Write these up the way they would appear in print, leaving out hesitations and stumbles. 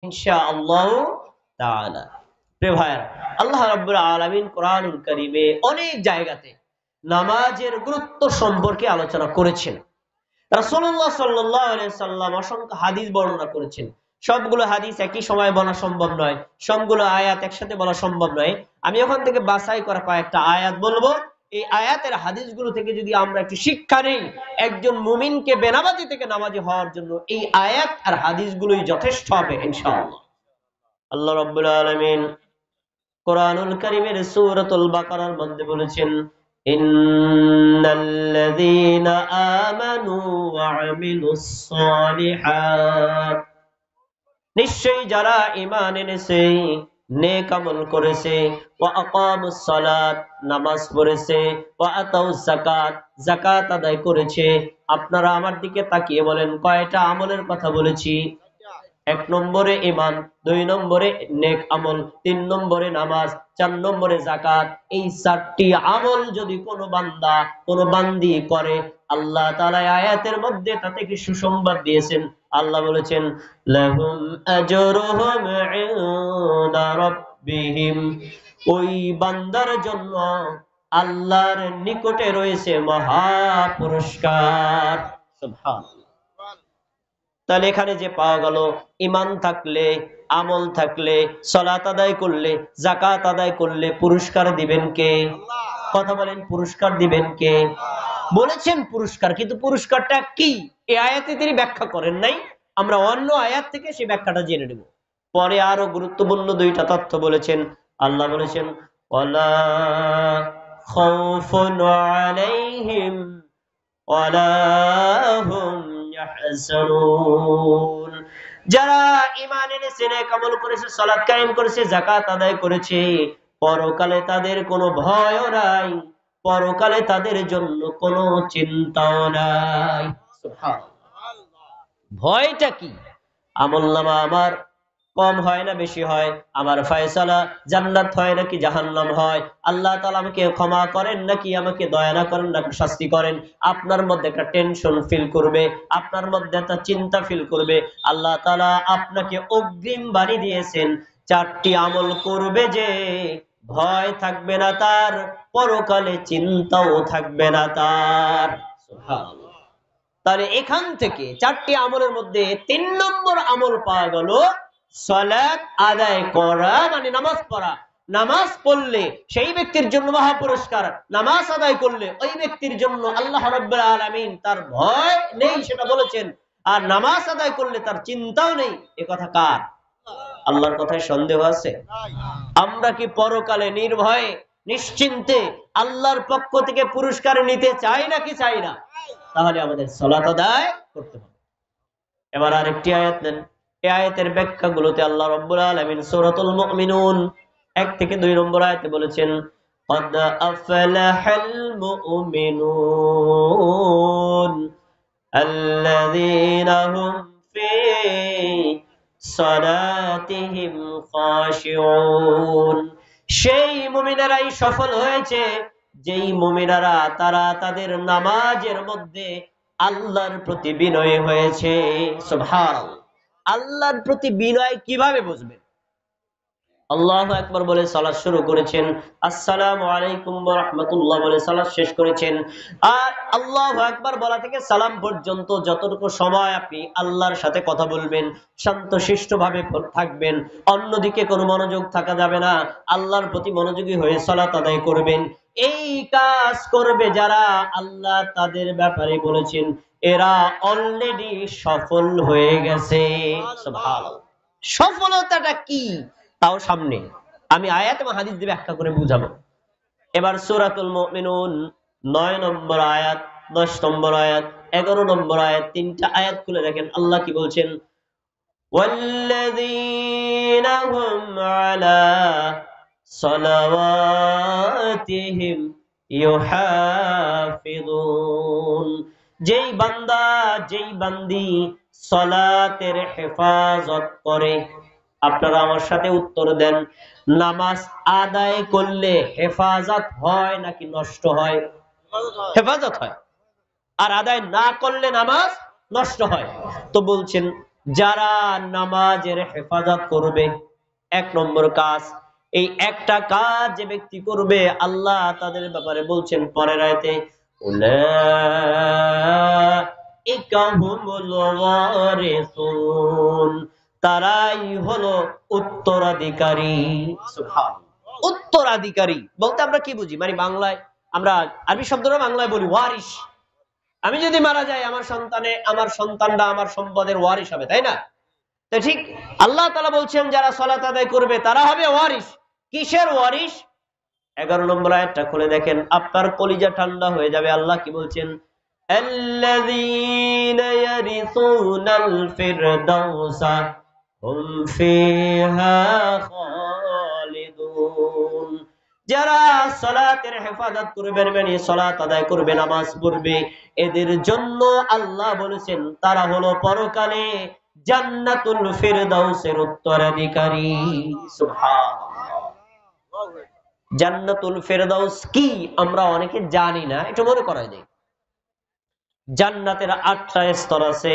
ইনশাআল্লাহ তাআলা। প্রিয় ভাইরা, আল্লাহ রাব্বুল আলামিন কোরআনুল কারীমে অনেক জায়গাতে নামাজের গুরুত্ব সম্পর্কে আলোচনা করেছেন। রাসূলুল্লাহ সাল্লাল্লাহু আলাইহি সাল্লাম অসংখ্য হাদিস বর্ণনা করেছেন। সবগুলো হাদিস একই সময় বলা সম্ভব নয়, সবগুলো আয়াত একসাথে বলা সম্ভব নয়। আমি ওখান থেকে বাছাই করা কয়েকটা আয়াত বলবো। এই আয়াতের হাদিসগুলো থেকে যদি আমরা একটু শিক্ষা নেই, একজন মুমিনকে বেনামাজি থেকে নামাজি হওয়ার জন্য এই আয়াত আর হাদিসগুলোই যথেষ্ট হবে ইনশাআল্লাহ। আল্লাহ রাব্বুল আলামিন কোরআনুল কারীমের সূরাতুল বাকারার মধ্যে বলেছেন, ইন্নাল্লাযীনা আমানু ওয়া আমিলুস সালিহাত, নিশ্চয়ই যারা ঈমান এনেছে, নেক আমল করেছে, ওয়া আকামুস সালাত, নামাজ পড়েছে, ওয়া আতাউস যাকাত, যাকাত আদায় করেছে। আপনারা আমার দিকে তাকিয়ে বলেন কয়টা আমলের কথা বলেছি? এক নম্বরে ঈমান, দুই নম্বরে নেক আমল, তিন নম্বরে নামাজ, চার নম্বরে যাকাত। এই চারটি আমল যদি কোনো বান্দা কোনো বান্দি করে, আল্লাহ তাআলা আয়াতের মধ্যে তাতে কি সুসংবাদ দিয়েছেন। আল্লাহ বলেছেন, লাহুম আজরুহুম ইনদা রাব্বিহিম, ওই বান্দার জন্য আল্লাহর নিকটে রয়েছে মহা পুরস্কার। সুবহানাল্লাহ। তাহলে এখানে যে পাওয়া গেল, ঈমান থাকলে, আমল থাকলে, সালাত আদায় করলে, যাকাত আদায় করলে পুরস্কার দিবেন কে? কথা বলেন, পুরস্কার দিবেন কে? বলেছেন পুরস্কার, কিন্তু পুরস্কারটা কি এই আয়াতে তিনি ব্যাখ্যা করেন নাই। আমরা অন্য আয়াত থেকে সেই ব্যাখ্যাটা জেনে নেব। পরে আরো গুরুত্বপূর্ণ দুইটা তথ্য বলেছেন। আল্লাহ বলেছেন, ওয়ালা খাউফুন আলাইহিম ওয়ালা হুম ইয়াহজানুন, যারা ঈমান এনেছে, নেক আমল করেছে, সালাত কায়েম করেছে, যাকাত আদায় করেছে, পরকালে তাদের কোনো ভয়ও নাই, পরকালে তাদের জন্য কোনো চিন্তাও নাই। সুবহানাল্লাহ। ভয়টা কি? আমলনামা আমার কম হয় না বেশি হয়? আমার ফয়সালা জান্নাত হয় নাকি জাহান্নাম হয়? আল্লাহ তাআলা আমাকে ক্ষমা করেন নাকি আমাকে দয়া না করেন নাকি শাস্তি করেন? আপনার মধ্যে একটা টেনশন ফিল করবে, আপনার মধ্যে একটা চিন্তা ফিল করবে। আল্লাহ তাআলা আপনাকে অগ্রিম বাড়ি দিয়েছেন, চারটি আমল করবে যে ভয় থাকবে না তার, পরকালে চিন্তাও থাকবে না তার। সুবহানাল্লাহ। তাহলে এখান থেকে চারটি আমলের মধ্যে ৩ নম্বর আমল পাওয়া গেল সালাত আদায় করা, মানে নামাজ পড়া। নামাজ পড়লে সেই ব্যক্তির জন্য মহা পুরস্কার, নামাজ আদায় করলে ওই ব্যক্তির জন্য আল্লাহ রাব্বুল আলামিন তার ভয় নেই সেটা বলেছেন, আর নামাজ আদায় করলে তার চিন্তাও নেই। এ কথা কার? আল্লাহর কথায় সন্দেহ আছে? আমরা কি পরকালে নির্ভয়ে নিশ্চিন্তে আল্লাহর পক্ষ থেকে পুরস্কার নিতে চাই নাকি চাই না? তাহলে আমাদের সালাত আদায় করতে হবে। এবার আরেকটি আয়াত নেন। এই আয়াতের ব্যাখ্যাগুলোতে আল্লাহ রাব্বুল আলামিন সূরাতুল মুমিনুন ১ থেকে ২ নম্বর আয়াতে বলেছেন, قد أفلح المؤمنون الذين هم في صلاتهم خاشعون, সেই মুমিনেরাই সফল হয়েছে যেই মুমিনারা তারা তাদের নামাজের মধ্যে আল্লাহর প্রতি বিনয়ী হয়েছে। সুবহানাল্লাহ। আল্লাহর প্রতি বিনয় কিভাবে বুঝবেন? আল্লাহু আকবার বলে সালাত শুরু করেছেন, আসসালামু আলাইকুম ওয়া রাহমাতুল্লাহ বলে সালাত শেষ করেছেন। আর আল্লাহু আকবার বলা থেকে সালাম পর্যন্ত যতটুকু সময় আপনি আল্লাহর সাথে কথা বলবেন, শান্তশিষ্টভাবে থাকবেন, অন্যদিকে কোনো মনোযোগ থাকা যাবে না, আল্লাহর প্রতি মনোযোগী হয়ে সালাত আদায় করবেন। এই কাজ করবে যারা, আল্লাহ তাদের ব্যাপারে বলেছেন এরা অলরেডি সফল হয়ে গেছে। সুবহানাল্লাহ। সফলতাটা কি তাও সামনে আমি আয়াত এবং হাদিস দিয়ে ব্যাখ্যা করে বুঝাবো। এবার সূরাতুল মুমিনুন ৯ নম্বর আয়াত, ১০ নম্বর আয়াত, ১১ নম্বর আয়াত, তিনটা আয়াত খুলে দেখেন আল্লাহ কি বলছেন। ওয়াল্লাযীনা হুম আলা সালাওয়াতিহিম ইউহাফিযুন, যেই বান্দা যেই বান্দি সালাতের হেফাজত করে। আপনারা আমার সাথে উত্তর দেন, নামাজ আদায় করলে হেফাজত হয় নাকি নষ্ট হয়? হেফাজত হয়। আর আদায় না করলে নামাজ নষ্ট হয়। তো বলছেন যারা নামাজের হেফাজত করবে, 1 নম্বর কাজ, এই একটা কাজ যে ব্যক্তি করবে আল্লাহ তাদের ব্যাপারে বলছেন পরের আয়াতে, উলাইকা হুমুল ওয়ারিসুন, তারাই হলো উত্তরাধিকারী। সুবহানাল্লাহ। উত্তরাধিকারী বলতে আমরা কি বুঝি? মানে বাংলায় আমরা আরবি শব্দটা বাংলায় বলি ওয়ারিস। আমি যদি মারা যাই আমার সন্তানরা আমার সম্পদের ওয়ারিস হবে, তাই না? তো ঠিক আল্লাহ তাআলা বলছেন যারা সালাত আদায় করবে তারা হবে ওয়ারিস। কিসের ওয়ারিস? 11 নম্বর আয়াতটা খুলে দেখেন, আপনার কলিজা ঠান্ডা হয়ে যাবে। আল্লাহ কি বলছেন? আল্লাযীনা ইয়ারিসুনাল ফিরদাউসা হুম ফিহা খালিদুন, যারা সালাতের হেফাজত করবে, মানে সালাত আদায় করবে, নামাজ পড়বে, এদের জন্য আল্লাহ বলেছেন তারা হলো পরকালে জান্নাতুল ফিরদাউসের উত্তরাধিকারী। সুবহানাল্লাহ। জান্নাতুল ফেরদাউস কি আমরা অনেকে জানি না, একটু মনে করাই দেই। জান্নাতের 8টা স্তর আছে।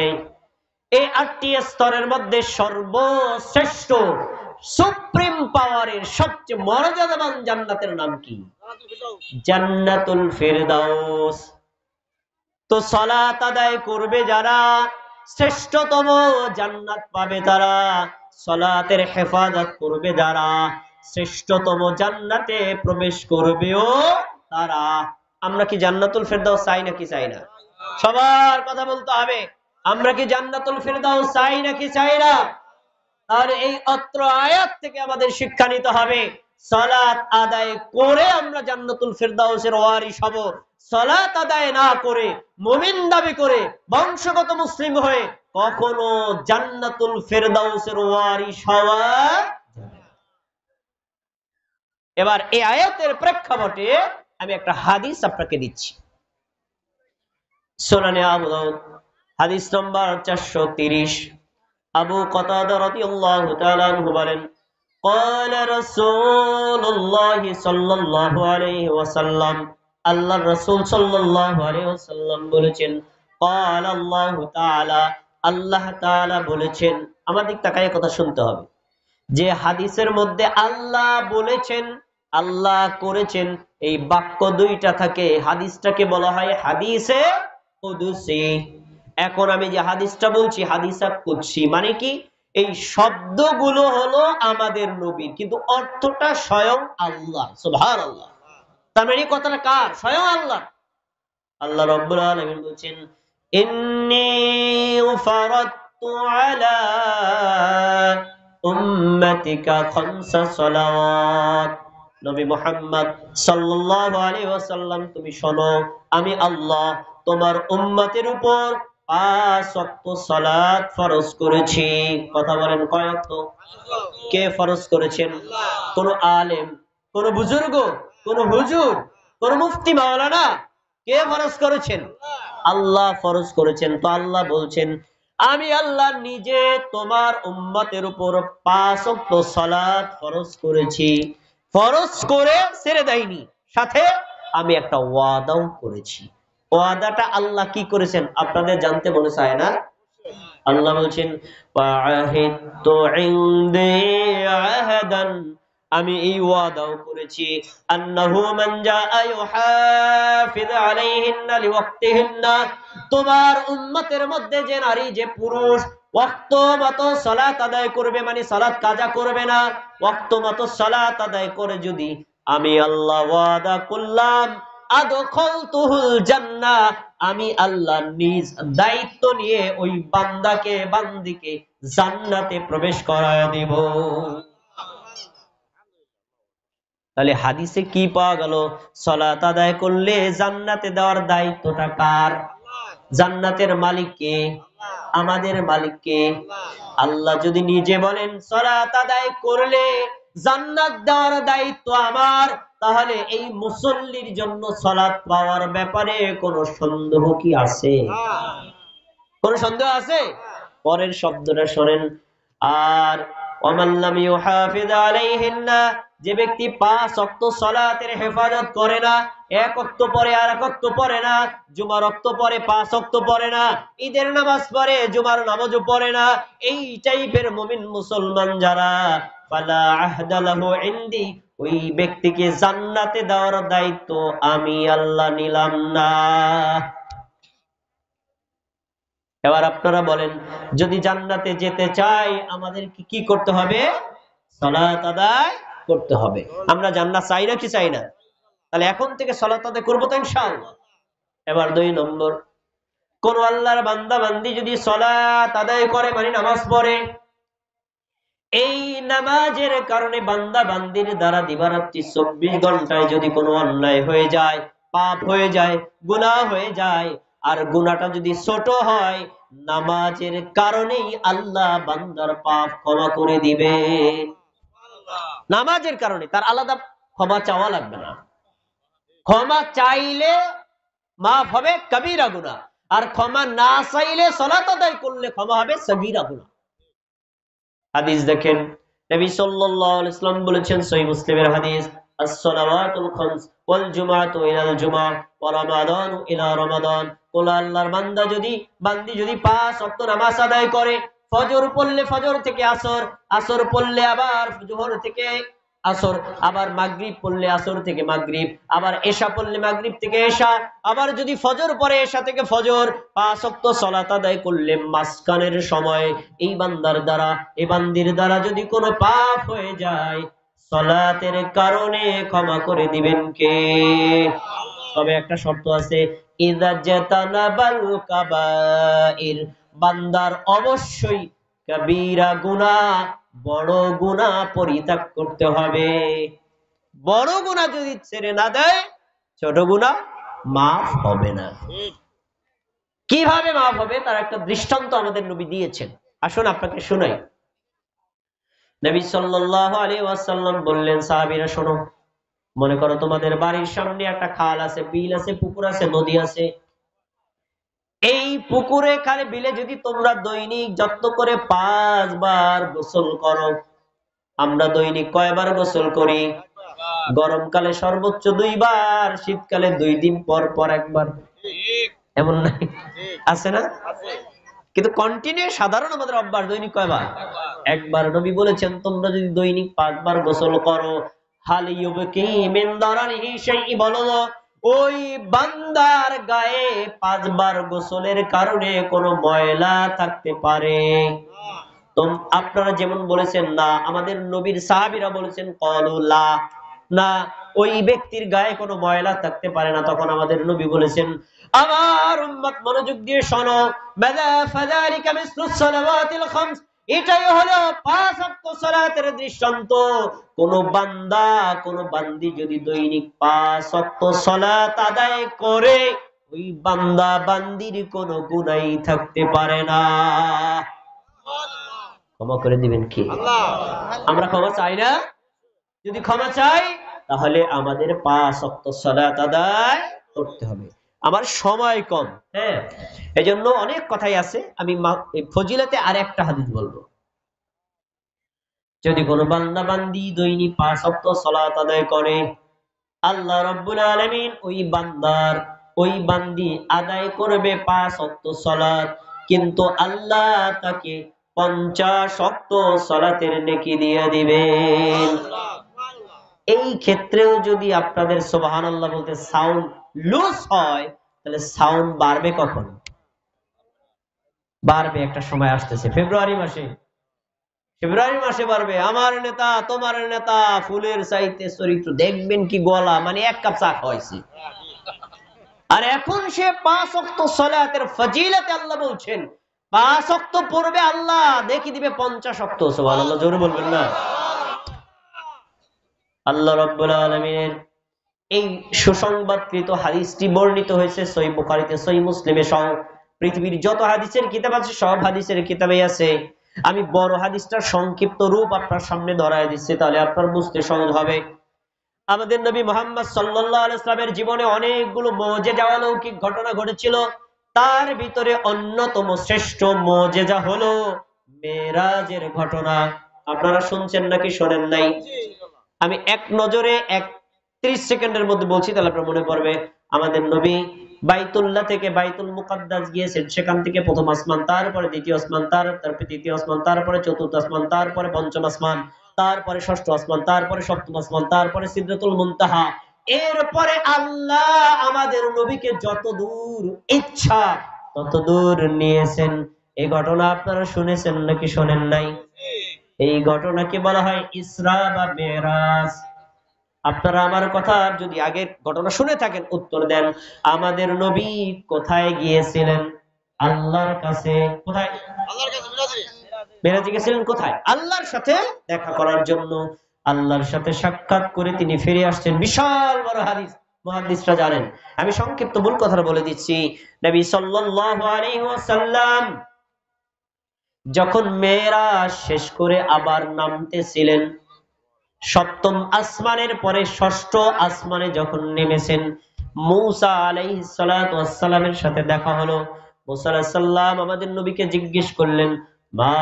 এই 8টি স্তরের মধ্যে সর্বশ্রেষ্ঠ সুপ্রিম পাওয়ারের সবচেয়ে মর্যাদাবান জান্নাতের নাম কি? জান্নাতুল ফেরদাউস। তো সালাত আদায় করবে যারা শ্রেষ্ঠতম জান্নাত পাবে তারা, সালাতের হেফাজত করবে যারা শ্রেষ্ঠতম জান্নাতে প্রবেশ করবেও তারা। আমরা কি জান্নাতুল ফেরদাউস চাই নাকি চাই না? সবার কথা বলতে হবে। আমরা কি জান্নাতুল ফেরদাউস চাই নাকি চাই না? আর এই অত্র আয়াত থেকে আমাদের শিক্ষা নিতে হবে, সালাত আদায় করে আমরা জান্নাতুল ফেরদাউসের ওয়ারিস হব। সালাত আদায় না করে মুমিন দাবি করে বংশগত মুসলিম হয়ে কখনো জান্নাতুল ফেরদাউসের ওয়ারিস হওয়া। এবার এই আয়াতের প্রেক্ষাপটে আমি একটা হাদিস আপনাকে দিচ্ছি। সুনানে আবু দাউদ হাদিস নম্বর 430। আবু কাতাদা রাদিয়াল্লাহু তাআলা আনহু বলেন, قال رسول الله صلى الله عليه وسلم, আল্লাহর রাসূল সাল্লাল্লাহু আলাইহি ওয়াসাল্লাম বলেছেন, قال الله تعالى, আল্লাহ তাআলা বলেছেন। আমাদের তাকায় কথা শুনতে হবে যে হাদিসের মধ্যে আল্লাহ বলেছেন, আল্লাহ করেছেন, এই বাক্য দুইটা থাকে। হাদিসটাকে বলা হয় হাদিসে কুদসি। এখন আমি যে হাদিসটা বলছি হাদিসা কুদসি, মানে কি? এই শব্দগুলো হলো আমাদের নবীর, কিন্তু অর্থটা স্বয়ং আল্লাহ। সুবহানাল্লাহ। তার মানে কথাটা কার? স্বয়ং আল্লাহ। আল্লাহ রাব্বুল আলামিন বলছেন, ইন্নী ফারাদতু আলা উম্মাতিকা খামসা সালাওয়াত। নবী মুহাম্মদ সাল্লাল্লাহু আলাইহি ওয়াসাল্লাম, তুমি শোনো, আমি আল্লাহ তোমার উম্মতের উপর 5 ওয়াক্ত সালাত ফরজ করেছি। কথা বলেন, কয় ওয়াক্ত? কে ফরজ করেছেন? কোন আলেম, কোন বুজুর্গ, কোন হুজুর, কোন মুফতি মাওলানা? কে ফরজ করেছেন? আল্লাহ ফরজ করেছেন। তো আল্লাহ বলছেন, আমি আল্লাহ নিজে তোমার উম্মতের উপর 5 ওয়াক্ত সালাত ফরজ করেছি। ফরজ করে ছেড়ে দেয়নি, সাথে আমি একটা ওয়াদাও করেছি। ওয়াদাটা আল্লাহ কি করেছেন আপনাদের জানতে মনে চায় না? আল্লাহ বলছেন, ওয়াহিদতু ইনদি আহাদান, আমি এই ওয়াদাও করেছি, আন্নাহু মান জাআ ইউহাফিজ আলাইহিন্না লিওয়াক্তিহিন্না, তোমার উম্মতের মধ্যে যে নারী যে পুরুষ ওয়াক্ত মতো সালাত আদায় করবে, মানে সালাত কাজা করবে না, ওয়াক্ত মতো সালাত আদায় করে যদি আমি আল্লাহ ওয়াদা করলাম, আদখালতুহুল জান্নাহ, আমি আল্লাহ নিজ দায়িত্ব নিয়ে ওই বান্দাকে বান্দিকে জান্নাতে প্রবেশ করায় দেব। তাহলে হাদিসে কি পাওয়া গেল? সালাত আদায় করলে জান্নাতে দেওয়ার দায়িত্বটা কার? জান্নাতের মালিক কে? আমাদের মালিক কে? আল্লাহ যদি নিজে বলেন সালাত আদায় করলে জান্নাত দেওয়ার দায়িত্ব আমার, তাহলে এই মুসল্লির জন্য সালাত পাওয়ার ব্যাপারে কোনো সন্দেহ কি আছে? কোনো সন্দেহ আছে? পরের শব্দটা শোনেন, আর ওয়ামান লাম ইউহাফিজ আলাইহিন্না, যে ব্যক্তি 5 ওয়াক্ত সালাতের হেফাজত করে না, এক ওয়াক্ত পরে আর এক ওয়াক্ত পড়ে না, জুমার ওয়াক্ত পরে 5 ওয়াক্ত পড়ে না, ঈদের নামাজ পড়ে জুমার নামাজও পড়ে না, এই টাইপের মুমিন মুসলমান যারা, ফালা আহদা লাহু ইনদি, ওই ব্যক্তিকে জান্নাতে দেওয়ার দায়িত্ব আমি আল্লাহ নিলাম না। এবার আপনারা বলেন, যদি জান্নাতে যেতে চাই আমাদের কি করতে হবে? সালাত আদায় করতে হবে। আমরা জান্নাত চাই না কি চাই না? তাহলে এখন থেকে সালাত আদায় করবো তো ইনশাআল্লাহ। এবার 2 নম্বর, কোন আল্লাহর বান্দা বান্দি যদি সালাত আদায় করে, মানে নামাজ পড়ে, এই নামাজের কারণে বান্দা বান্দির দ্বারা দিবারাত্রি 24 ঘন্টায় যদি কোনো অন্যায় হয়ে যায়, পাপ হয়ে যায়, গুনাহ হয়ে যায়, আর গুনাহটা যদি ছোট হয়, নামাজের কারণেই আল্লাহ বান্দার পাপ ক্ষমা করে দিবে। নামাজের কারণে, তার আলাদা ক্ষমা চাওয়া লাগবে না। ক্ষমা চাইলে মাফ হবে কবিরা গুনাহ, আর ক্ষমা না চাইলে সালাত আদায় করলে ক্ষমা হবে সগীরা গুনাহ। হাদিস দেখেন, নবী সাল্লাল্লাহু আলাইহি ওয়াসাল্লাম বলেছেন, সহিহ মুসলিমের হাদিস, as-সালাওয়াতুল খামস ওয়াল জুমআতু ইলাল জুমআহ ওয়া রামাদানু ইলা রামাদান। কোন আল্লাহর বান্দা বান্দি যদি 5 ওয়াক্ত নামাজ আদায় করে, ফজর পড়লে ফজর থেকে আসর, আসর পড়লে আবার যোহর থেকে আসর, আবার মাগরিব পড়লে আসর থেকে মাগরিব, আবার এশা পড়লে মাগরিব থেকে এশা, আবার যদি ফজর পড়ে এশা থেকে ফজর, 5 ওয়াক্ত সালাত আদায় করলে মাঝখানের সময় এই বান্দার দ্বারা, এই বান্দির দ্বারা যদি কোনো পাপ হয়ে যায়, সালাতের কারণে ক্ষমা করে দিবেন কে? তবে একটা শর্ত আছে, ইযা জাতানাবাল কাবাইর, বান্দার অবশ্যই কবিরা গুনাহ, বড় গুনাহ পরিত্যাগ করতে হবে। বড় গুনাহ যদি ছেড়ে না দেয়, ছোট গুনাহ মাফ হবে না। কিভাবে মাফ হবে তার একটা দৃষ্টান্ত আমাদের নবী দিয়েছেন, আসুন আপনাকে শোনাই। নবী সাল্লাল্লাহু আলাইহি ওয়াসাল্লাম বললেন, সাহাবীরা শোনো, মনে করো তোমাদের বাড়ির সামনে একটা খাল আছে, বিল আছে, পুকুর আছে, নদী আছে। এই পুকুরে খালে বিলে যদি তোমরা দৈনিক যত্ন করে 5 বার গোসল করো, আমরা দৈনিক কয়বার গোসল করি? গরমকালে সর্বোচ্চ 2 বার, শীতকালে 2 দিন পর পর একবার, এমন নাই? আছে না? কিন্তু কন্টিনিউ সাধারণ আমাদের অভ্যাস দৈনিক কয়বার? একবার। নবী বলেছেন, তোমরা যদি দৈনিক 5 বার গোসল করো, হাল ইউবকি মিন দারানিহি শাইই, বলো ওই বান্দার গায়ে 5 বার গোসলের কারণে কোনো ময়লা থাকতে পারে? তো আপনারা যেমন বলেছেন না, আমাদের নবীর সাহাবীরা বলেছেন ক্বালু লা, না, ওই ব্যক্তির গায়ে কোনো ময়লা থাকতে পারে না। তখন আমাদের নবী বলেছেন, আমার উম্মত মনোযোগ দিয়ে শোনো, বাদা ফাযালিকা মিসলুস সালাওয়াতিল খামস, এটাই হলো 5 ওয়াক্ত সালাতের দৃষ্টান্ত। কোন বান্দা, কোন বান্দি যদি দৈনিক 5 ওয়াক্ত সালাত আদায় করে, ওই বান্দা বান্দির কোনো গুনাহই থাকতে পারে না। ক্ষমা করে দিবেন কে? আল্লাহ। আমরা ক্ষমা চাই না? যদি ক্ষমা চাই, তাহলে আমাদের 5 ওয়াক্ত সালাত আদায় করতে হবে। আমার সময় কম, হ্যাঁ, এজন্য অনেক কথাই আছে। আমি ফজিলতে আর একটা হাদিস বলবো। যদি কোনো বান্দা বান্দি দৈনিক 5 ওয়াক্ত সালাত আদায় করে, আল্লাহ রাব্বুল আলামিন ওই বান্দার, ওই বান্দি আদায় করবে 5 ওয়াক্ত সালাত, কিন্তু আল্লাহ তাকে 50 ওয়াক্ত সালাতের নেকি দিয়ে দিবেন। এই ক্ষেত্রেও যদি আপনাদের সুবহানাল্লাহ বলতে সাউন্ড লুজ হয়, তাহলে সাউন্ড বাড়বে কখন? বাড়বে একটা সময় আসতেছে, ফেব্রুয়ারি মাসে বাড়বে। আমার নেতা, তোমার নেতা, ফুলের চাইতে চরিত্র, দেখবেন কি গলা, মানে 1 কাপ চা খাওয়াইছে। আর এখন সে 5 ওয়াক্ত সালাতের ফজিলতে আল্লাহ বলছেন 5 ওয়াক্ত পড়বে, আল্লাহ দেখি দিবে 50 ওয়াক্ত। সুবহানাল্লাহ, জোরে বলবেন না? আল্লাহ রাব্বুল আলামিনের এই সুসংবাদকৃত হাদিসটি বর্ণিত হয়েছে সহিহ বুখারীতে, সহিহ মুসলিমে সহ পৃথিবীর যত হাদিসের কিতাব আছে সব হাদিসের কিতাবেই আছে। আমি বড় হাদিসটার সংক্ষিপ্ত রূপ আপনার সামনে ধরায় দিচ্ছি, তাহলে আপনার বুঝতে সহজ হবে। আমাদের নবী মুহাম্মদ সাল্লাল্লাহু আলাইহি ওয়াসাল্লামের জীবনে অনেকগুলো মুজিজা, অলৌকিক ঘটনা ঘটেছিল। তার ভিতরে অন্যতম শ্রেষ্ঠ মুজিজা হলো মেরাজের ঘটনা। আপনারা শুনছেন নাকি শোনেন নাই? আমি এক নজরে 30 সেকেন্ডের মধ্যে বলছি, তাহলে আপনার মনে পড়বে। আমাদের নবী বাইতুল্লাহ থেকে বাইতুল মুকাদ্দাস গিয়েছেন, সেখান থেকে প্রথম আসমান, তারপরে দ্বিতীয় আসমান, তারপরে তৃতীয় আসমান, তারপরে চতুর্থ আসমান, তারপরে পঞ্চম আসমান, তারপরে ষষ্ঠ আসমান, তারপরে সপ্তম আসমান, তারপরে সিদরাতুল মুনতাহা। এরপরে আল্লাহ আমাদের নবীকে যত দূর ইচ্ছা তত দূর নিয়েছেন। এই ঘটনা আপনারা শুনেছেন নাকি শোনেন নাই? এই ঘটনাকে বলা হয় ইসরা বা মেরাজ। আপনারা আমার কথা যদি আগের ঘটনা শুনে থাকেন উত্তর দেন। আমাদের নবী কোথায় গিয়েছিলেন? আল্লাহর কাছে। কোথায়? আল্লাহর কাছে। মেরাজে গেছিলেন কোথায়? আল্লাহর সাথে দেখা করার জন্য। আল্লাহর সাথে সাক্ষাৎ করে তিনি ফিরে আসছেন। বিশাল বড় হাদিস, মুহাদ্দিসরা জানেন। আমি সংক্ষিপ্ত মূল কথাটা বলে দিচ্ছি। নবী সাল্লাল্লাহু আলাইহি ওয়াসাল্লাম যখন মেরাজ শেষ করে আবার নামতেছিলেন, সপ্তম আসমানের পরে ষষ্ঠ আসমানে যখন নেমেছেন, মূসা আলাইহিস সালাতু ওয়াস সালামের সাথে দেখা হলো। মূসা আলাইহিস সালাম আমাদের নবীকে জিজ্ঞেস করলেন, মা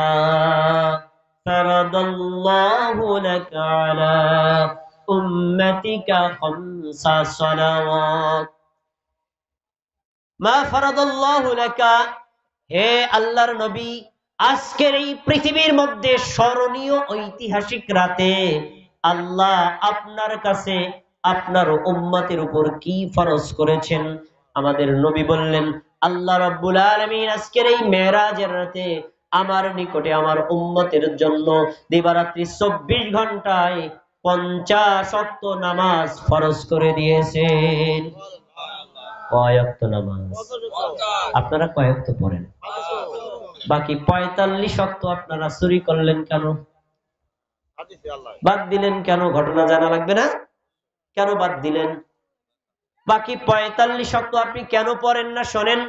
ফারাদাল্লাহু লাকা আলা উম্মাতিকা খামসা সালাওয়াত। মা ফারাদাল্লাহু লাকা, হে আল্লাহর নবী, আজকের এই পৃথিবীর মধ্যে স্মরণীয় ঐতিহাসিক রাতে আল্লাহ আপনার কাছে আপনার উম্মতের উপর কি ফরজ করেছেন? আমাদের নবী বললেন, আল্লাহ রাব্বুল আলামিন আজকের এই মেরাজের রাতে আমার নিকটে আমার উম্মতের জন্য দিবারাত্রি 24 ঘন্টায় 50 ওয়াক্ত নামাজ ফরজ করে দিয়েছেন। কয় ওয়াক্ত নামাজ? আপনারা কয় ওয়াক্ত পড়েন? বাকি 45 ওয়াক্ত আপনারা চুরি করলেন কেন? বাদ দিলেন কেন? ঘটনা জানা লাগবে না? কেন বাদ দিলেন? বাকি 45 ওয়াক্ত আপনি কেন পড়েন না? শোনেন।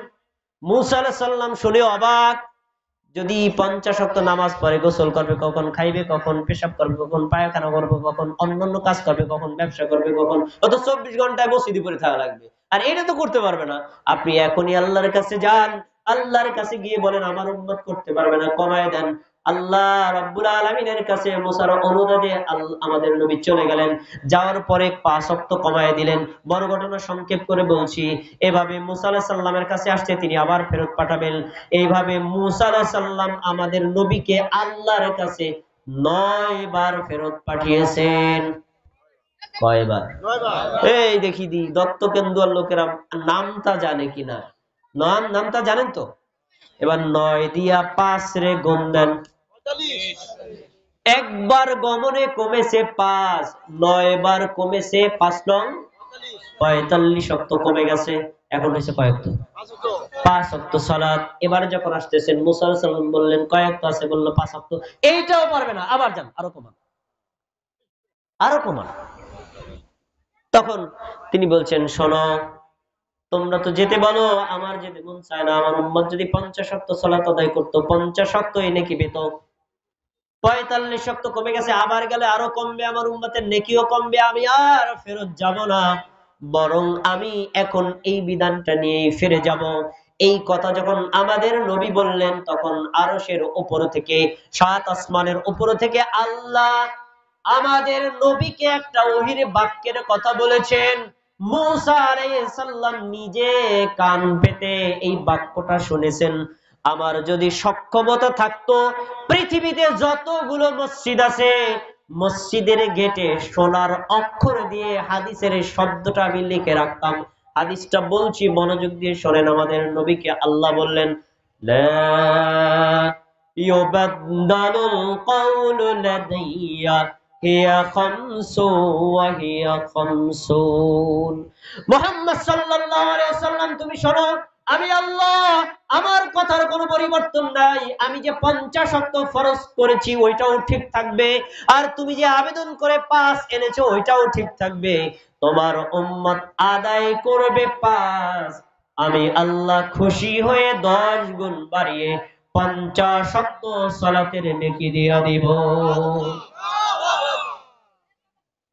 মূসা আলাইহিস সালাম শুনে অবাক। যদি 50 ওয়াক্ত নামাজ পড়ে, গোসল করবে কখন, খাইবে কখন, পেশাব করবে কখন, পায়খানা করবে কখন, অন্যান্য কাজ করবে কখন, ব্যবসা করবে কখন, অত 24 ঘন্টায় মসজিদে পড়ে থাকা লাগবে। আর এটা তো করতে পারবে না। আপনি এখনই আল্লাহর কাছে যান, আল্লাহর কাছে গিয়ে বলেন আমার উম্মত করতে পারবে না, কমায় দেন। আল্লাহ রাব্বুল আলামিনের কাছে মুসার অনুরোধে আমাদের নবী চলে গেলেন। যাওয়ার পরে 5 ওয়াক্ত কমায় দিলেন। বড় ঘটনা সংক্ষেপ করে বলছি। এভাবে মুসা আলাইহিস সালামের কাছে আসছে, তিনি আবার ফেরত পাঠাবেন। এইভাবে মুসা আলাইহিস সালাম আমাদের নবীকে আল্লাহর কাছে 9 বার ফেরত পাঠিয়েছেন। কয়বার? 9 বার। এই দেখি দি দত্তকেন্দ্র লোকেরা নামটা জানে কিনা। নামটা জানেন তো? এবার 9 দিয়া 5 রে গুণ দেন। 45। একবার গমনে কমেছে 5, 9 বার কমেছে 5 নং 45 ওয়াক্ত কমে গেছে। এখন হয়েছে কয় ওয়াক্ত? 5 ওয়াক্ত সালাত। এবারে যখন আসতেছেন মুসা আলাইহিস সালাম বললেন কয় ওয়াক্ত আছে? বলল 5 ওয়াক্ত। এইটাও পারবে না, আবার যান, আরো কমান, আরো কমান। তখন তিনি বলছেন, শোনো, তোমরা তো যেতে বলো, আমার যেতে মন চায় না। আমার উম্মত যদি 50 ওয়াক্ত সালাত আদায় করতো, 50 ওয়াক্ত এনে কি পেত? 45 ওয়াক্ত কমে গেছে, আবার গেলে আরো কমবে, আমার উম্মতের নেকিও কমবে। আমি আর ফেরত যাব না, বরং আমি এখন এই বিধানটা নিয়ে ফিরে যাব। এই কথা যখন আমাদের নবী বললেন, তখন আরশের উপর থেকে, 7 আসমানের উপর থেকে আল্লাহ আমাদের নবীকে একটা ওহীর বাক্যের কথা বলেছেন। মূসা আলাইহিস সালাম নিজে কান পেতে এই বাক্যটা শুনেছেন। আমার যদি সক্ষমতা থাকতো, পৃথিবীতে যতগুলো মসজিদ আছে, মসজিদের গেটে সোনার অক্ষর দিয়ে হাদিসের শব্দটা আমি লিখে রাখতাম। হাদিসটা বলছি, মনোযোগ দিয়ে শোনেন। আমাদের নবীকে আল্লাহ বললেন, লা ইউবাদদালুল কাউলু লাদাইয়া হিয়া খামসু ওয়া হিয়া খামসুন। মুহাম্মদ সাল্লাল্লাহু আলাইহি ওয়াসাল্লাম, তুমি শোনো, আমি আল্লাহ, আমার কথার কোনো পরিবর্তন নাই। আমি যে 50 ওয়াক্ত ফরজ করেছি ওইটাও ঠিক থাকবে, আর তুমি যে আবেদন করে 5 এনেছো ওইটাও ঠিক থাকবে। তোমার উম্মত আদায় করবে 5, আমি আল্লাহ খুশি হয়ে 10 গুণ বাড়িয়ে 50 ওয়াক্ত সালাতের নেকি দিয়ে দিব।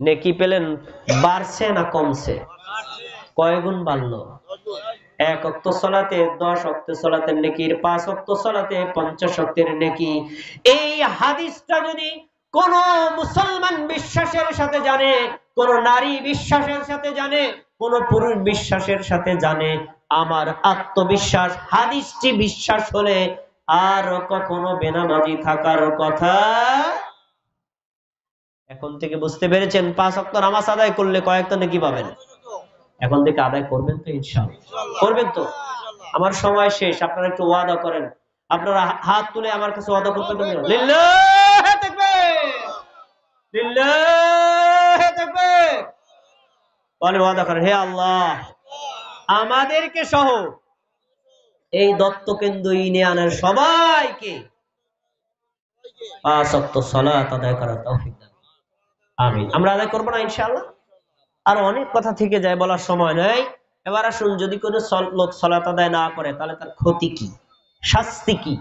নেকি পেলেন, বাড়ছে না কমছে? কয় গুণ বাড়লো? 1 ওয়াক্ত সালাতে 10 ওয়াক্ত সালাতের নেকির, 5 ওয়াক্ত সালাতে 50 ওয়াক্তের নেকি। এই হাদিসটা যদি কোন মুসলমান বিশ্বাসের সাথে জানে, কোন নারী বিশ্বাসের সাথে জানে, কোন পুরুষ বিশ্বাসের সাথে জানে, আমার আত্মবিশ্বাস হাদিসটি বিশ্বাস হলে আর কখনো বেনামাজি থাকার কথা। এখন থেকে বুঝতে পেরেছেন 5 ওয়াক্ত নামাজ আদায় করলে কয়েকটা নেকি পাবেন। এখন থেকে আদায় করবেন তো ইনশাআল্লাহ? করবেন তো? আমার সময় শেষ, আপনারা একটু ওয়াদা করেন, আপনারা হাত তুলে আমার কাছে ওয়াদা করতে পারবেন? লিল্লাহি তাকবীর, লিল্লাহি তাকবীর বলে ওয়াদা করেন। হে আল্লাহ, আমাদেরকে সহ এই দত্তকেন্দ্র ইউনিয়নের সবাইকে 5 ওয়াক্ত সালাত আদায় করার তৌফিক দান। আমিন। আমরা আদায় করবো না ইনশাআল্লাহ? আর অনেক কথা থেকে যায়, বলার সময় নেই। এবার আসুন, যদি কোনো লোক সালাত আদায় না করে তাহলে তার ক্ষতি কি, শাস্তি কি,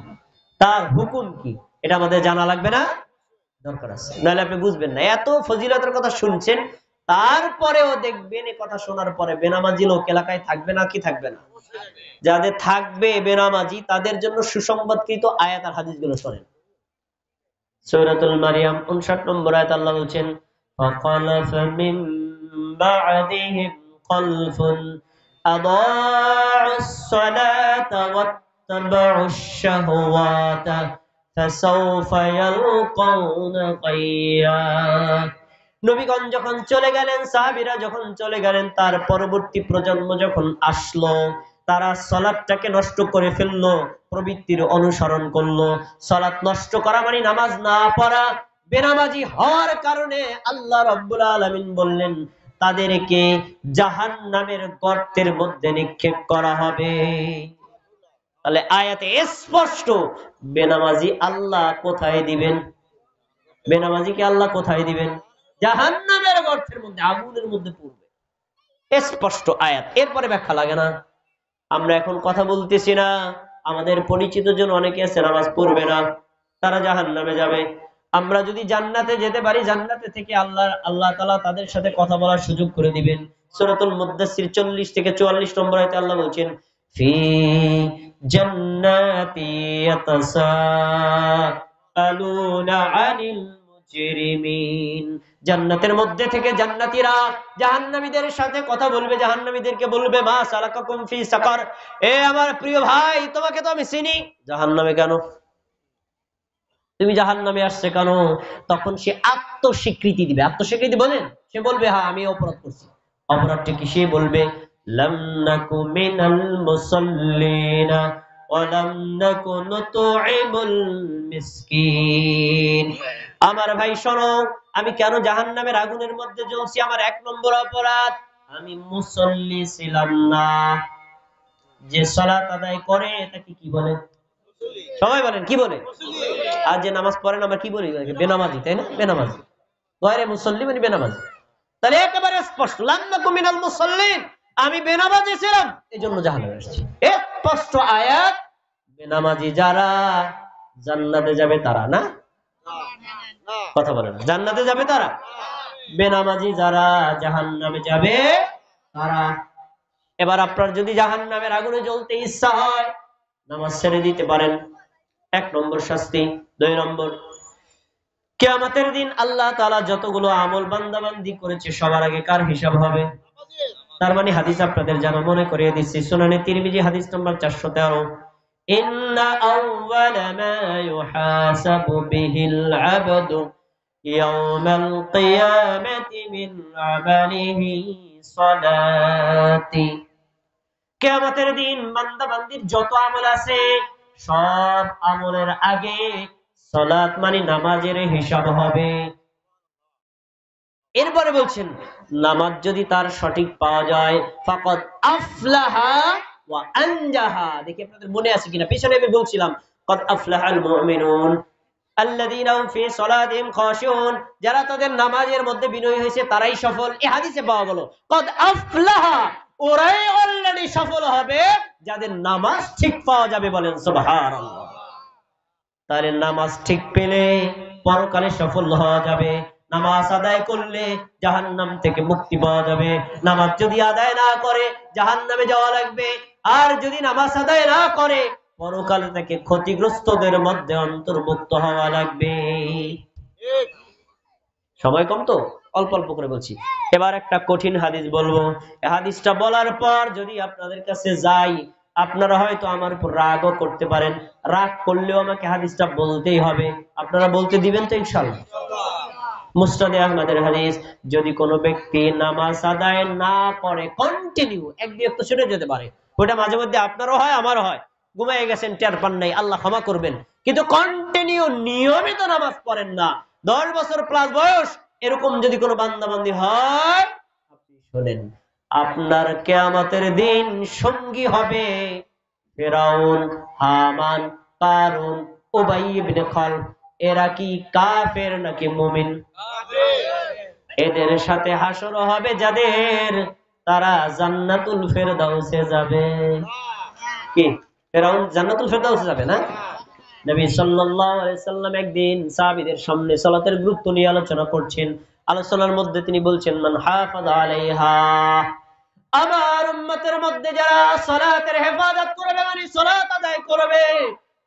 তার হুকুম কি, এটা আমাদের জানা লাগবে না? দরকার আছে, নাহলে আপনি বুঝবেন না। এত ফজিলতের কথা শুনছেন, তারপরেও দেখবেন এই কথা শোনার পরে বেনামাজি লোক এলাকায় থাকবে না কি থাকবে না? যাদের থাকবে বেনামাজি তাদের জন্য সুসংবাদকৃত আয়াত আর হাদিসগুলো শোনেন। সূরাতুল মারিয়াম 59 নম্বর আয়াত আল্লাহ বলেন, ফাখালাফা মিন বা'দিহিম খালফুন আদাউস সালাতা ওয়াত্তাবাউশ শাহওয়াতা ফাসাউফা ইয়ালকাউনা গায়্যা। নবীগণ যখন চলে গেলেন, সাহাবীরা যখন চলে গেলেন, তার পরবর্তী প্রজন্ম যখন আসলো, তারা সালাতটাকে নষ্ট করে ফেললো, প্রবৃত্তির অনুসরণ করলো। সালাত নষ্ট করা মানে নামাজ না পড়া, বেনামাজি হওয়ার কারণে আল্লাহ রাব্বুল আলামিন বললেন তাদেরকে জাহান্নামের গর্তের মধ্যে নিক্ষেপ করা হবে। তাহলে আয়াতে স্পষ্ট, বেনামাজি আল্লাহ কোথায় দিবেন? বেনামাজিকে আল্লাহ কোথায় দিবেন? জাহান্নামের গর্তের মধ্যে, আগুনের মধ্যে পড়বে। স্পষ্ট আয়াত, এরপরে ব্যাখ্যা লাগে না। আমরা এখন কথা বলতেছি না, আমাদের পরিচিত জন অনেকে আছে নামাজ পড়বে না, তারা জাহান্নামে যাবে। আমরা যদি জান্নাতে যেতে পারি, জান্নাতে থেকে আল্লাহ তাআলা তাদের সাথে কথা বলার সুযোগ করে দিবেন। সূরাতুল মুদ্দাসসির 40 থেকে 44 নম্বর আয়াতে আল্লাহ বলেন, ফি জান্নাতি ইয়াতাসাআলুনা আনিল মুজরিমিন। জান্নাতের মধ্যে থেকে জান্নাতীরা জাহান্নামীদের সাথে কথা বলবে, জাহান্নামীদেরকে বলবে, মা সালাকাকুম ফি সাকার, এ আমার প্রিয় ভাই, তোমাকে তো আমি চিনি, জাহান্নামে কেন? তুমি জাহান্নামে আসছে কেন? তখন সে আত্মস্বীকৃতি দিবে। আত্মস্বীকৃতি বলেন, সে বলবে, হ্যাঁ আমি অপরাধ করছি। অপরাধটা কি? সে বলবে, লাম নাকু মিনাল মুসাল্লিনা ওয়া লাম নাকু নুতঈমুল মিসকিন। আমার ভাই শোনো, আমি কেন জাহান্নামের আগুনের মধ্যে জ্বলছি? আমার 1 নম্বর অপরাধ, আমি মুসল্লি ছিলাম না। যে সালাত আদায় করে তাকে কি বলে? সবাই বলেন কি বলে? আর যে নামাজ পড়ে না আমরা কি বলি? বেনামাজি, তাই না? বেনামাজি, গায়রে মুসল্লি মানে বেনামাজি। তাহলে একেবারে স্পষ্ট, লাম নাকু মিনাল মুসাল্লিন, আমি বেনামাজি ছিলাম, এজন্য জাহান্নামে আসছি। স্পষ্ট আয়াত। বেনামাজি যারা জান্নাতে যাবে তারা না? কথা বলে না, জান্নাতে যাবে তারা। বেনামাজি যারা জাহান্নামে যাবে তারা। এবার আপনার যদি জাহান্নামের আগুনে জ্বলতে ইচ্ছা হয়, নামাজ ছেড়ে দিতে পারেন, 1 নম্বর শাস্তি। 2 নম্বর, কিয়ামতের দিন আল্লাহ তাআলা যতগুলো আমল বান্দাবান্দি করেছে সবার আগে কার হিসাব হবে? তার মানে হাদিস আপনাদের জানা, মনে করিয়ে দিচ্ছি, সুনানে তিরমিজি হাদিস নম্বর 413, ইন্না আউওয়ালা মা ইউহাসাবু বিহিল আবদু ইয়াওমাল কিয়ামাতি মিন আমালিহি সালাতি। কিয়ামতের দিন বান্দাবান্দির যত আমল আছে সব আমলের আগে সালাত মানে নামাজের হিসাব হবে। এরপরে বলছেন, নামাজ যদি তার সঠিক পাওয়া যায়, ফাকাদ আফলাহা ওয়া আনজাহা। দেখি আপনাদের মনে আছে কিনা, পিছনে আমি বলছিলাম, কাদ আফলাহাল মুমিনুন আল্লাযীনা হুম ফি সালাতিহিম খাশিউন, যারা তাদের নামাজের মধ্যে বিনয়ী হয়েছে তারাই সফল। এই হাদিসে পাওয়া গেল কাদ আফলাহা, ওরাই অলরেডি সফল হবে যাদের নামাজ ঠিক পাওয়া যাবে। বলেন সুবহানাল্লাহ। তাহলে নামাজ ঠিক পেলে পরকালে সফল হওয়া যাবে। নামাজ আদায় করলে জাহান্নাম থেকে মুক্তি পাওয়া যাবে। নামাজ যদি আদায় না করে জাহান্নামে যাওয়া লাগবে। আর যদি নামাজ আদায় না করে পরকালে থেকে ক্ষতিগ্রস্তদের মধ্যে অন্তর্ভুক্ত হওয়া লাগবে। সময় কম তো অল্প অল্প করে বলছি। এবার একটা কঠিন হাদিস বলবো। এই হাদিসটা বলার পর যদি আপনাদের কাছে যাই, আপনারা হয়তো আমার উপর রাগও করতে পারেন। রাগ করলেও আমাকে হাদিসটা বলতেই হবে। আপনারা বলতে দিবেন তো ইনশাআল্লাহ? মুসনাদে আহমদের হাদিস, যদি কোনো ব্যক্তি নামাজ আদায় না করে কন্টিনিউ, এক দুই তো ছুটে যেতে পারে, ওটা মাঝে মধ্যে আপনারও হয় আমারও হয়, ঘুমিয়ে গেছেন টের পান নাই, আল্লাহ ক্ষমা করবেন, কিন্তু কন্টিনিউ নিয়মিত নামাজ পড়েন না, 10 বছর প্লাস বয়স, এরকম যদি কোনো বান্দাবান্দি হয়, আপনি শোনেন, আপনার কিয়ামতের দিন সঙ্গী হবে ফিরআউন, হামান, কারুন, উবাই ইবনে খালফ। এরা কি কাফের নাকি মুমিন? এদের সাথে হাসর হবে যাদের, তারা জান্নাতুল ফেরদাউসে যাবে। কি ফিরআউন জান্নাতুল ফেরদাউসে যাবে না? নবী সাল্লাল্লাহু আলাইহি সাল্লাম একদিন সাহাবীদের সামনে সালাতের গুরুত্ব নিয়ে আলোচনা করছেন। আলোচনার মধ্যে তিনি বলছেন, মান হাফাযা আলাইহা, আমার উম্মতের মধ্যে যারা সালাতের হেফাজত করবে, মানে সালাত আদায় করবে,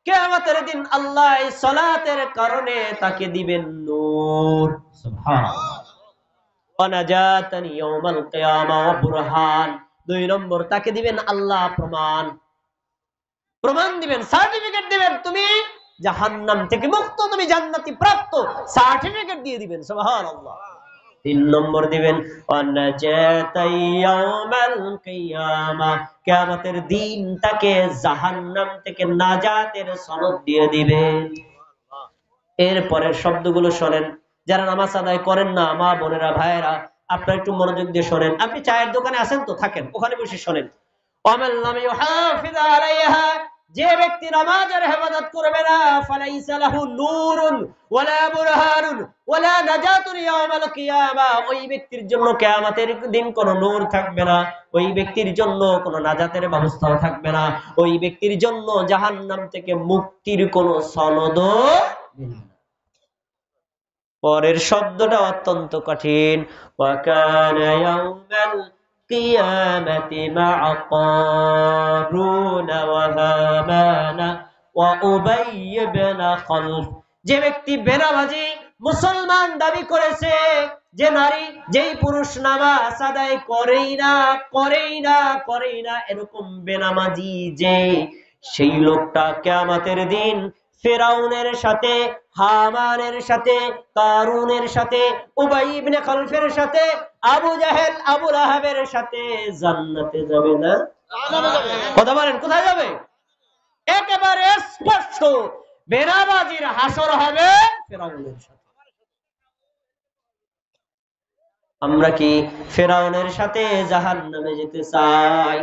কিয়ামতের দিন আল্লাহ এই সালাতের কারণে তাকে দিবেন নূর। সুবহানাল্লাহ। ওয়া নাজাতান ইয়াউমাল কিয়ামা ওয়া বুরহান। 2 নম্বর, তাকে দিবেন আল্লাহ প্রমাণ, প্রমাণ দিবেন, সার্টিফিকেট দিবেন, তুমি জাহান্নাম থেকে মুক্ত, তুমি জান্নাতি প্রাপ্ত, সার্টিফিকেট দিয়ে দিবেন। সুবহানাল্লাহ। 3 নম্বর দিবেন কিয়ামতের দিন তাকে জাহান্নাম থেকে নাজাতের সনদ দিয়ে দিবেন। এরপরের শব্দগুলো শোনেন, যারা নামাজ আদায় করেন না, মা বোনেরা ভাইয়েরা, আপনারা একটু মনোযোগ দিয়ে শোনেন। আপনি চায়ের দোকানে আছেন তো, থাকেন ওখানে বসে শোনেন। যে ব্যক্তি নামাজের হেফাজত করবে না, ফালাইসা লাহু নূরুন ওয়ালা বুরহানুন ওয়ালা নাজাতুন ইয়াউমাল কিয়ামা, ওই ব্যক্তির জন্য কিয়ামতের দিন কোনো নূর থাকবে না, ওই ব্যক্তির জন্য কোনো নাজাতের ব্যবস্থাও থাকবে না, ওই ব্যক্তির জন্য জাহান্নাম থেকে মুক্তির কোনো সনদও নেই। পরের শব্দটা অত্যন্ত কঠিন, ওয়া কানা ইয়াউমাল কিয়ামাতি মা'a কারুন ওয়া হামানা ওয়া উবাই ইবনে খালফ। যে ব্যক্তি বেনামাজি মুসলমান দাবি করেছে, যে নারী যেই পুরুষ নামাজ আদায় করেই না এরকম বেনামাজি, যে সেই লোকটা কিয়ামতের দিন ফিরআউনের সাথে, হামানের সাথে, কারুনের সাথে, উবাই ইবনে খালফের সাথে, আবু জাহেল, আবু লাহাবের সাথে জান্নাতে যাবে না? কথা বলেন, কোথায় যাবে? একেবারে স্পষ্ট, বেনামাজির হাসর হবে ফিরআউনের সাথে। আমরা কি ফিরআউনের সাথে জাহান্নামে যেতে চাই?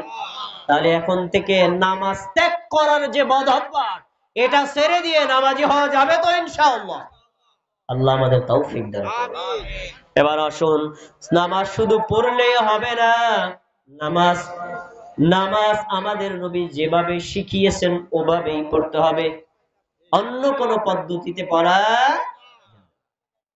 তাহলে এখন থেকে নামাজ ত্যাগ করার যে বদ অভ্যাস, এটা ছেড়ে দিয়ে নামাজি হওয়া যাবে তো ইনশাআল্লাহ? আল্লাহ আমাদের তৌফিক দান করুন। এবার আসুন, নামাজ শুধু পড়লেই হবে না, নামাজ আমাদের নবী যেভাবে শিখিয়েছেন ওভাবেই পড়তে হবে। অন্য কোনো পদ্ধতিতে পড়া,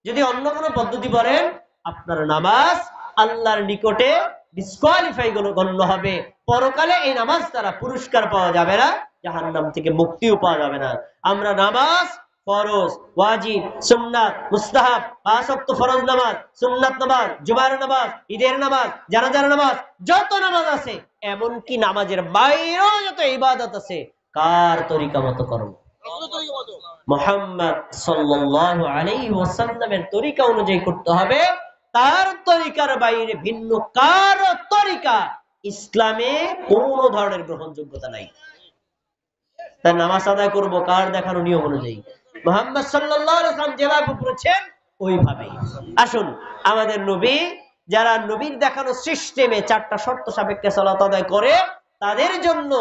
যদি অন্য কোনো পদ্ধতি পড়েন, আপনার নামাজ আল্লাহর নিকটে ডিসকোয়ালিফাই গণ্য হবে। পরকালে এই নামাজ দ্বারা পুরস্কার পাওয়া যাবে না, জাহান্নাম থেকে মুক্তিও পাওয়া যাবে না। আমরা নামাজ, ফরজ, ওয়াজিব, সুন্নাত, মুস্তাহাব, 5 ওয়াক্ত ফরজ নামাজ, সুন্নাত নামাজ, জুমার নামাজ, ঈদের নামাজ, জানাজার নামাজ, যত নামাজ আছে, এমনকি নামাজের বাইরেও যত ইবাদত আছে, কার তরিকা মতো করব? মুহাম্মদ সাল্লাল্লাহু আলাইহি ওয়াসাল্লামের তরিকা অনুযায়ী করতে হবে। তার তরিকার বাইরে ভিন্ন কার তরিকা ইসলামে কোন ধরনের গ্রহণযোগ্যতা নাই। তাই নামাজ আদায় করব কার দেখানো নিয়ম অনুযায়ী, মুহাম্মদ সাল্লাল্লাহু আলাইহি ওয়াসাল্লাম যেভাবে করেছেন ওইভাবেই। আসুন, আমাদের নবী, যারা নবীর দেখানো সিস্টেমে 4টা শর্ত সাপেক্ষে সালাত আদায় করে, তাদের জন্য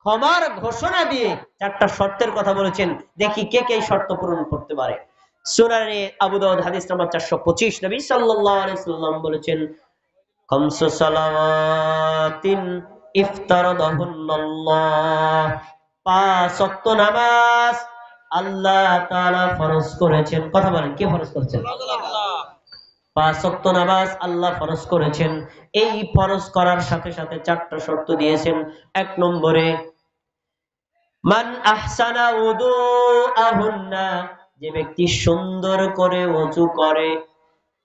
ক্ষমার ঘোষণা দিয়ে 4টা শর্তের কথা বলেছেন। দেখি কে কে শর্ত পূরণ করতে পারে। সুনানে আবু দাউদ হাদিস নাম্বার 425, নবী সাল্লাল্লাহু আলাইহি ওয়াসাল্লাম বলেছেন, খামসু সালাওয়াতিন ইফতারাদাহুল্লাহ, 5 ওয়াক্ত নামাজ আল্লাহ তাআলা ফরজ করেছেন। কথা বলেন, কে ফরজ করেছেন? আল্লাহ। 5 ওয়াক্ত নামাজ আল্লাহ ফরজ করেছেন। এই ফরজ করার সাথে সাথে 4টা শর্ত দিয়েছেন। 1 নম্বরে, মান আহসানা উযুআহুন্না, যে ব্যক্তি সুন্দর করে ওযু করে,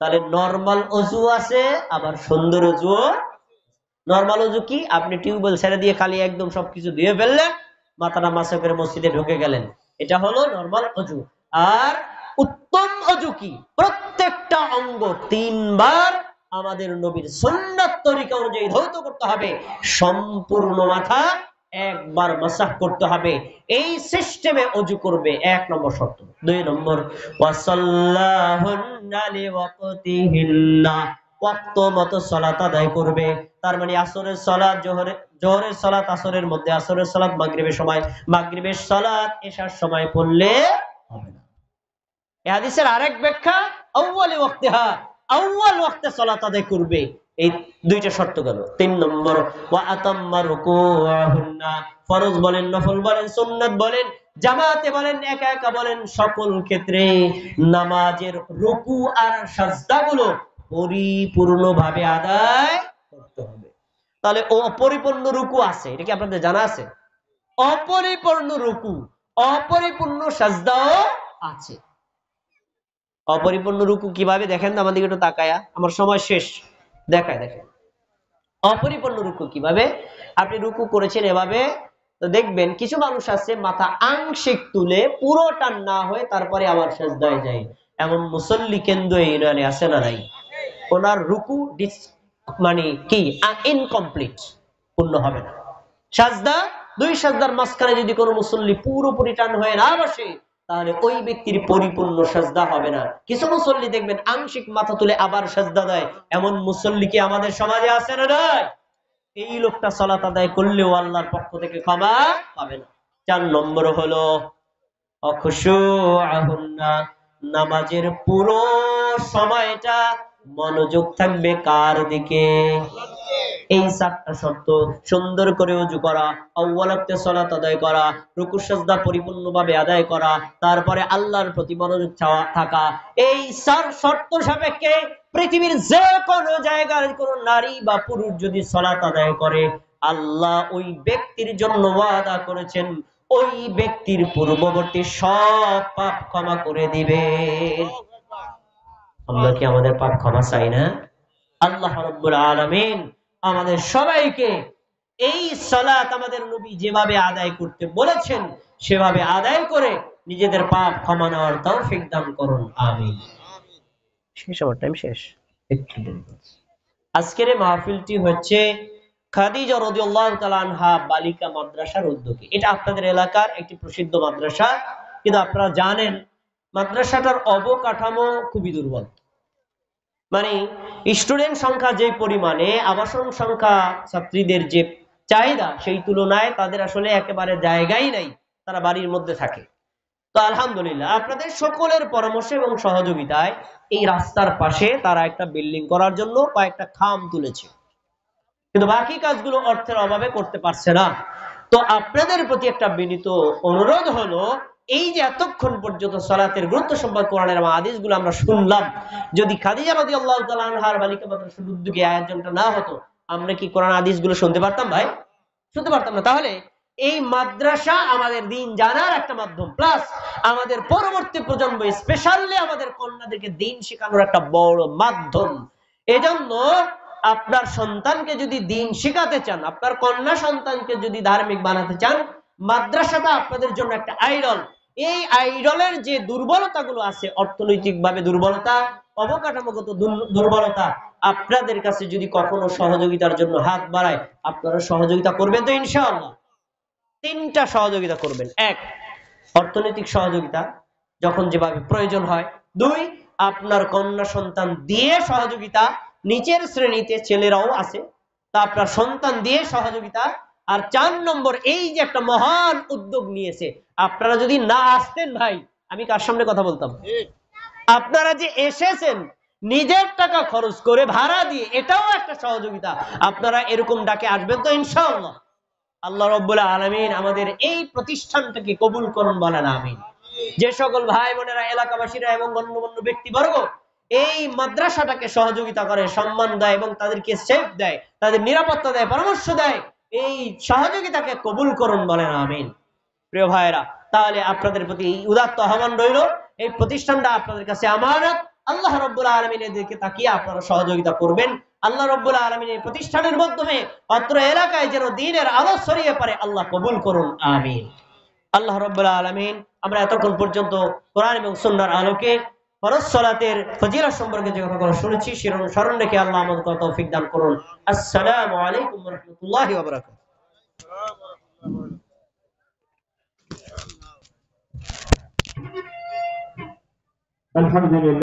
তাহলে নরমাল অজু আছে, আবার সুন্দর অজু। নরমাল অজু কি? আপনি টিউবওয়েল ছেড়ে দিয়ে খালি একদম সবকিছু ধুয়ে ফেললেন, মাথাটা মাসা করে মসজিদে ঢুকে গেলেন, এটা হলো নরমাল অজু। আর উত্তম অজু কি? প্রত্যেকটা অঙ্গ 3 বার আমাদের নবীর সুন্নাত তরিকা অনুযায়ী ধৌত করতে হবে, সম্পূর্ণ মাথা একবার মাসাহ করতে হবে। এই সিস্টেমে অজু করবে, 1 নম্বর শর্ত। 2 নম্বর, ওয়াসাল্লাহুন্না লিওয়াক্তিহিন্না, ওয়াক্ত মতো সালাত আদায় করবে। তার মানে আসরের সালাত জোহরের সালাত আসরের মধ্যে, আসরের সালাত মাগরিবের সময়, মাগরিবের সালাত এশার সময় পড়লে হবে না। এই হাদিসের আরেক ব্যাখ্যা, আউয়ালি ওয়াক্তিহা, আউয়াল ওয়াক্তে সালাত আদায় করবে। এই 2টা শর্ত গেল। 3 নম্বর, ওয়া আতাম্মা রুকুআহুন্না, ফরজ বলেন, নফল বলেন, সুন্নাত বলেন, জামাতে বলেন, একা একা বলেন, সকল ক্ষেত্রে নামাজের রুকু আর সাজদাগুলো পরিপূর্ণভাবে আদায় করতে হবে। তাহলে অপরিপূর্ণ রুকু আছে, এটা কি আপনাদের জানা আছে? অপরিপূর্ণ রুকু, অপরিপূর্ণ সাজদাও আছে। অপরিপূর্ণ রুকু কিভাবে দেখেন তো আমাদের একটু তাকায়া, আমার সময় শেষ। দেখেন অপরিপূর্ণ রুকু কিভাবে। আপনি রুকু করেছেন এভাবে, তো দেখবেন কিছু মানুষ আছে মাথা আংশিক তুলে পুরোটা না হয়ে তারপরে আবার সেজদায় যায়। এমন মুসল্লি কেন্দ্র এই ইউনিয়নে আছে না নাই? ওনার রুকু মানে কি ইনকমপ্লিট, পূর্ণ হবে না। সাজদা, 2 সাজদার মাঝখানে যদি কোনো মুসল্লি পুরোপুরি টান হয়ে না বসে, তাহলে ওই ব্যক্তির পরিপূর্ণ সাজদা হবে না। কিছু মুসল্লি দেখবেন আংশিক মাথা তুলে আবার সাজদা দেয়, এমন মুসল্লি কি আমাদের সমাজে আছে না নাই? এই লোকটা সালাত আদায় করলেও আল্লাহর পক্ষ থেকে ক্ষমা পাবে না। 4 নম্বর হলো অখুশুআহুন্না, নামাজের পুরো সময়টা মনোযোগ থাকবে কার দিকে? এই 4টা শর্ত, সুন্দর করে ওযু করা, আউয়াল ওয়াক্তে সালাত আদায় করা, রুকু সিজদা পরিপূর্ণভাবে আদায় করা, তারপরে আল্লাহর প্রতি মনোযোগ থাকা। এই 4 শর্ত সাপেক্ষে পৃথিবীর যে কোনো জায়গার কোন নারী বা পুরুষ যদি সালাত আদায় করে, আল্লাহ ওই ব্যক্তির জন্য ওয়াদা করেছেন, ওই ব্যক্তির পূর্ববর্তী সব পাপ ক্ষমা করে দিবেন। আমরা কি আমাদের পাপ ক্ষমা চাই না? আল্লাহ রাব্বুল আলামিন আমাদের সবাইকে এই সালাত আমাদের নবী যেভাবে আদায় করতে বলেছেন সেভাবে আদায় করে নিজেদের পাপ ক্ষমা নেওয়ার তৌফিক দান করুন, আমিন। শেষ, আমার টাইম শেষ। আজকের এই মাহফিলটি হচ্ছে খাদিজা রাদিয়াল্লাহু তাআলা আনহা বালিকা মাদ্রাসার উদ্যোগে। এটা আপনাদের এলাকার একটি প্রসিদ্ধ মাদ্রাসা, কিন্তু আপনারা জানেন মাদ্রাসাটার অবকাঠামো খুবই দুর্বল। মানে স্টুডেন্ট সংখ্যা যে পরিমাণে, আবাসন সংখ্যা, ছাত্রীদের যে চাহিদা, সেই তুলনায় তাদের আসলে একেবারে জায়গাই নাই, তারা বাড়ির মধ্যে থাকে। তো আলহামদুলিল্লাহ আপনাদের সকলের পরামর্শ এবং সহযোগিতায় এই রাস্তার পাশে তারা একটা বিল্ডিং করার জন্য কয়েকটা খাম তুলেছে, কিন্তু বাকি কাজগুলো অর্থের অভাবে করতে পারছে না। তো আপনাদের প্রতি একটা বিনীত অনুরোধ হলো, এই যে এতক্ষণ পর্যন্ত সালাতের গুরুত্ব সম্পর্কে কোরআনের হাদিসগুলো আমরা শুনলাম, যদি খাদিজা রাদিয়াল্লাহু তাআলা আনহার বালিকা মাদ্রাসার উদ্যোগে আয়োজনটা না হতো, আমরা কি কোরআন হাদিসগুলো শুনতে পারতাম ভাই? শুনতে পারতাম না। তাহলে এই মাদ্রাসা আমাদের দিন জানার একটা মাধ্যম, প্লাস আমাদের পরবর্তী প্রজন্ম, স্পেশালি আমাদের কন্যাদেরকে দিন শেখানোর একটা বড় মাধ্যম। এজন্য আপনার সন্তানকে যদি দিন শেখাতে চান, আপনার কন্যা সন্তানকে যদি ধার্মিক বানাতে চান, মাদ্রাসাটা আপনাদের জন্য একটা আইডল। এই আইডলের যে দুর্বলতাগুলো আছে, অর্থনৈতিকভাবে দুর্বলতা, অবকাঠামোগত দুর্বলতা, আপনাদের কাছে যদি কখনো সহযোগিতার জন্য হাত বাড়ায়, আপনারা সহযোগিতা করবেন তো ইনশাআল্লাহ? 3টা সহযোগিতা করবেন। 1, অর্থনৈতিক সহযোগিতা যখন যেভাবে প্রয়োজন হয়। 2, আপনার কন্যা সন্তান দিয়ে সহযোগিতা, নিচের শ্রেণীতে ছেলেরাও আছে, তা আপনার সন্তান দিয়ে সহযোগিতা। আর 4 নম্বর, এই যে একটা মহান উদ্যোগ নিয়েছে, আপনারা যদি না আসতেন ভাই, আমি কার সামনে কথা বলতাম? আপনারা যে এসেছেন নিজের টাকা খরচ করে, ভাড়া দিয়ে, এটাও একটা সহযোগিতা। আপনারা এরকম ডাকে আসবেন তো ইনশাআল্লাহ? আল্লাহ রাব্বুল আলামিন আমাদের এই প্রতিষ্ঠানটাকে কবুল করুন, বলেন আমিন। যে সকল ভাই বোনেরা, এলাকাবাসীরা এবং গণ্যমান্য ব্যক্তিবর্গ এই মাদ্রাসাটাকে সহযোগিতা করে, সম্মান দেয় এবং তাদেরকে সেফ দেয়, তাদের নিরাপত্তা দেয়, পরামর্শ দেয়, এই সহযোগিতাকে কবুল করুন, বলেন আমিন। প্রিয় ভাইরা, তাহলে আপনাদের প্রতি উদাত্ত আহ্বান রইল, এই প্রতিষ্ঠানটা আপনাদের কাছে আমানত, আল্লাহ রাব্বুল আলামিনের দিকে তাকিয়ে আপনারা সহযোগিতা করবেন। আল্লাহ রাব্বুল আলামিনের প্রতিষ্ঠানের মাধ্যমে অত্র এলাকায় যেন দ্বীনের আলো ছড়িয়ে পড়ে, আল্লাহ কবুল করুন, আমিন। আল্লাহ রাব্বুল আলামিন আমরা এতক্ষণ পর্যন্ত কোরআন এবং সুন্নাহর আলোকে ফরজ সালাতের ফজিলত সম্পর্কে যে কথাগুলো শুনেছি সেটা স্মরণ রেখে আল্লাহ আমাদেরকে তৌফিক দান করুন। আসসালামু আলাইকুম ওয়া রাহমাতুল্লাহি ওয়া বারাকাতুহু। আলহামদুলিল্লাহ।